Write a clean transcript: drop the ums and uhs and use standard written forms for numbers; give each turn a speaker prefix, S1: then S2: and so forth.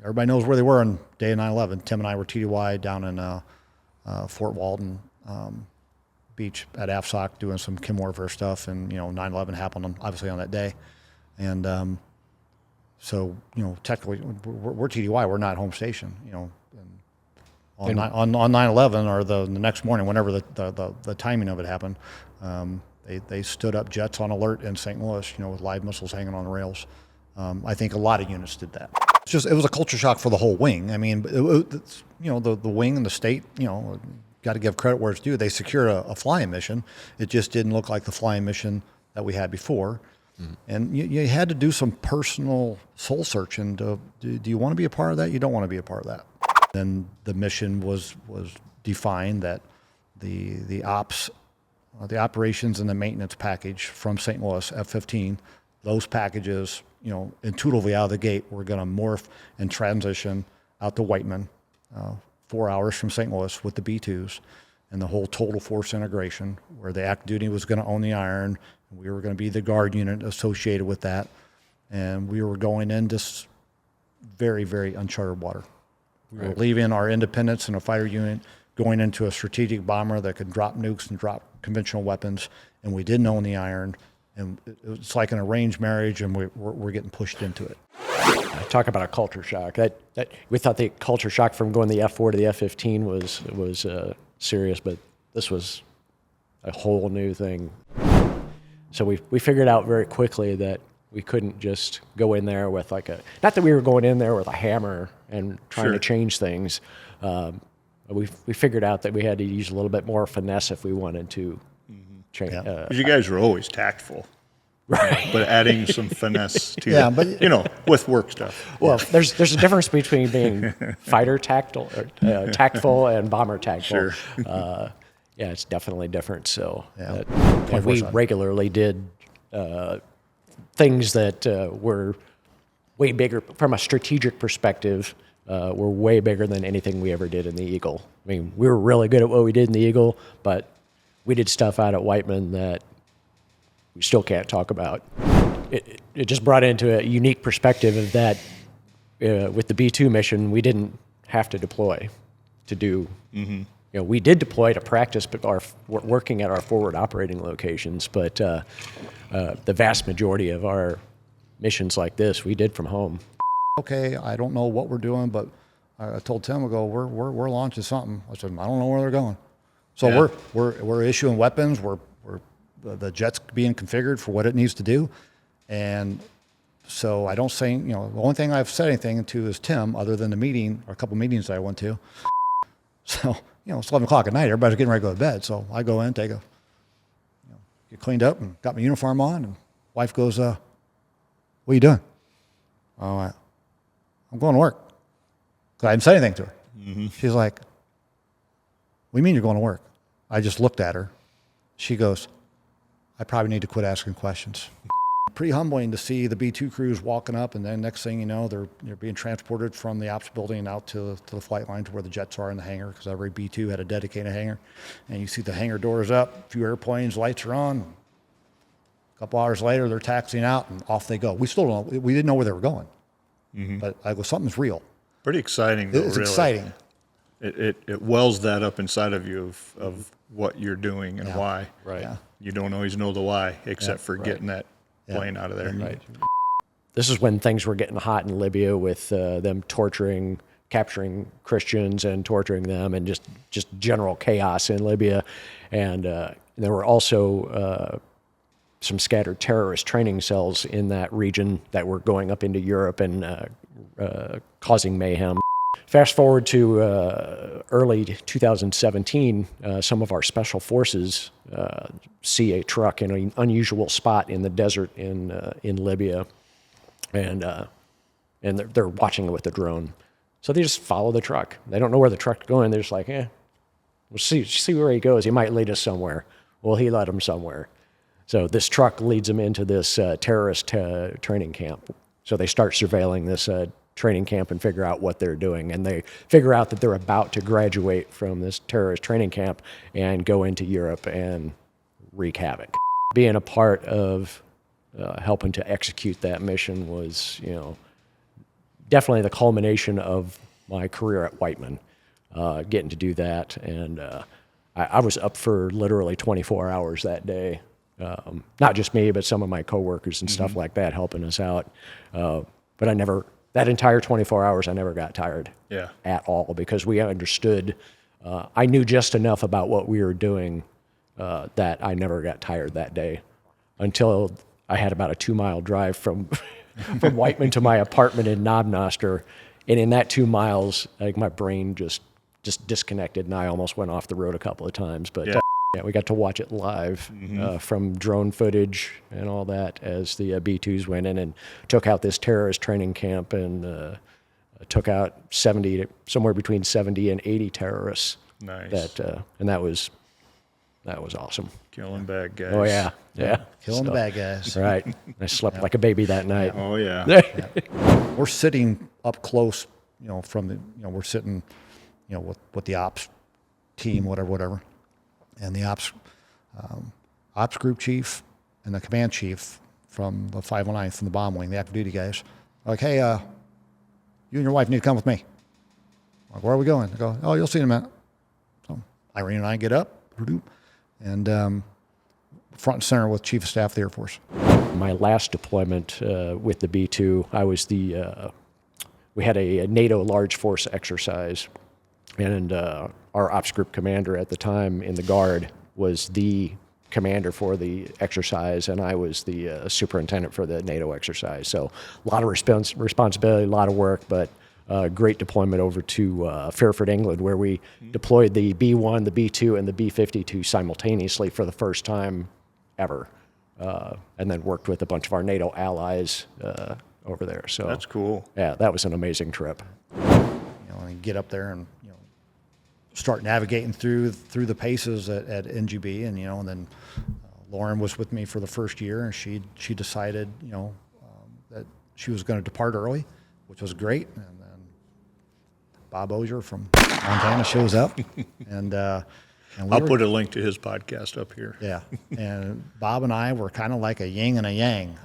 S1: everybody knows where they were on day of 9/11. Tim and I were TDY down in Fort Walton Beach at AFSOC doing some chem warfare stuff, and 9/11 happened obviously on that day, and so technically we're TDY, we're not home station, on 9/11 or the next morning, whenever the timing of it happened, they stood up jets on alert in St. Louis, with live missiles hanging on the rails. I think a lot of units did that. It was a culture shock for the whole wing. I mean, the wing and the state, got to give credit where it's due. They secured a flying mission. It just didn't look like the flying mission that we had before. Mm-hmm. And you had to do some personal soul searching. Do you want to be a part of that? You don't want to be a part of that. Then the mission was defined that the ops, the operations and the maintenance package from St. Louis, F-15, those packages, intuitively out of the gate, were going to morph and transition out to Whiteman, 4 hours from St. Louis with the B-2s, and the whole total force integration, where the active duty was going to own the iron, and we were going to be the guard unit associated with that, and we were going into very, very uncharted water. We were leaving our independence in a fighter unit, going into a strategic bomber that could drop nukes and drop conventional weapons, and we didn't own the iron, and it's like an arranged marriage, and we're getting pushed into it.
S2: Talk about a culture shock. That we thought the culture shock from going the F-4 to the F-15 was serious, but this was a whole new thing. So we figured out very quickly that we couldn't just go in there with not that we were going in there with a hammer and trying to change things. We figured out that we had to use a little bit more finesse if we wanted to change.
S3: Yeah. Because you guys were always tactful.
S2: Right.
S3: But adding some finesse to it, with work stuff.
S2: Well, there's a difference between being fighter tactful and bomber tactful.
S3: Sure.
S2: It's definitely different. So
S1: and
S2: we regularly did things that were way bigger from a strategic perspective. Were way bigger than anything we ever did in the Eagle. I mean, we were really good at what we did in the Eagle, but we did stuff out at Whiteman that we still can't talk about. It just brought into a unique perspective of that with the B-2 mission, we didn't have to deploy to do, we did deploy to practice working at our forward operating locations, but the vast majority of our missions like this, we did from home.
S1: Okay, I don't know what we're doing, but I told Tim, we're launching something. I said, I don't know where they're going. So we're issuing weapons, the jet's being configured for what it needs to do. And so I don't say, the only thing I've said anything to is Tim, other than the meeting, or a couple meetings that I went to. So, it's 11 o'clock at night, everybody's getting ready to go to bed. So I go in, get cleaned up and got my uniform on, and wife goes, what are you doing? I'm going to work. Because I didn't say anything to her. Mm-hmm. She's like, what do you mean you're going to work? I just looked at her. She goes, I probably need to quit asking questions. Pretty humbling to see the B-2 crews walking up, and then next thing you know, they're being transported from the ops building out to the flight line to where the jets are in the hangar, because every B-2 had a dedicated hangar. And you see the hangar doors up, a few airplanes, lights are on. A couple hours later, they're taxiing out, and off they go. We didn't know where they were going. Mm-hmm. But I go, something's real.
S3: Pretty exciting, though,
S1: It's
S3: really.
S1: exciting.
S3: It wells that up inside of you of what you're doing and why.
S2: Right.
S1: Yeah.
S3: You don't always know the why, except for getting that plane out of there.
S2: Right. This is when things were getting hot in Libya with them capturing Christians and torturing them, and just general chaos in Libya. And there were also some scattered terrorist training cells in that region that were going up into Europe and causing mayhem. Fast forward to early 2017, some of our special forces see a truck in an unusual spot in the desert in Libya, and they're watching it with a drone. So they just follow the truck. They don't know where the truck's going. They're just like, we'll see where he goes. He might lead us somewhere. Well, he led them somewhere. So this truck leads them into this terrorist training camp. So they start surveilling this training camp and figure out what they're doing. And they figure out that they're about to graduate from this terrorist training camp and go into Europe and wreak havoc. Being a part of helping to execute that mission was, definitely the culmination of my career at Whiteman, getting to do that. And I was up for literally 24 hours that day. Not just me, but some of my coworkers and stuff like that helping us out. But that entire 24 hours, I never got tired at all, because we understood, I knew just enough about what we were doing that I never got tired that day, until I had about a 2-mile drive from from Whiteman to my apartment in Knobnoster. And in that 2 miles, like, my brain just disconnected, and I almost went off the road a couple of times. But yeah, we got to watch it live from drone footage and all that as the B-2s went in and took out this terrorist training camp, and took out somewhere between 70 and 80 terrorists.
S3: Nice.
S2: And that was awesome.
S3: Killing bad guys.
S2: Oh yeah.
S1: Killing the bad guys.
S2: Right. I slept like a baby that night.
S3: Oh yeah.
S1: We're sitting up close, we're sitting, with the ops team, whatever. And the ops group chief and the command chief from the 509th, from the bomb wing, the active duty guys, are like, hey, you and your wife need to come with me. I'm like, where are we going? I go, oh, you'll see in a minute. So Irene and I get up, and front and center with Chief of Staff of the Air Force.
S2: My last deployment with the B-2, I was we had a NATO large force exercise, and our ops group commander at the time in the Guard was the commander for the exercise, and I was the superintendent for the NATO exercise. So a lot of responsibility, a lot of work, but great deployment over to Fairford, England, where we deployed the B-1, the B-2, and the B-52 simultaneously for the first time ever, and then worked with a bunch of our NATO allies over there. So
S3: That's cool.
S2: Yeah, that was an amazing trip.
S1: And get up there and start navigating through the paces at NGB, and then Lauren was with me for the first year, and she decided that she was going to depart early, which was great. And then Bob Ozier from Montana shows up, and
S3: I'll put a link to his podcast up here.
S1: Yeah, and Bob and I were kind of like a yin and a yang.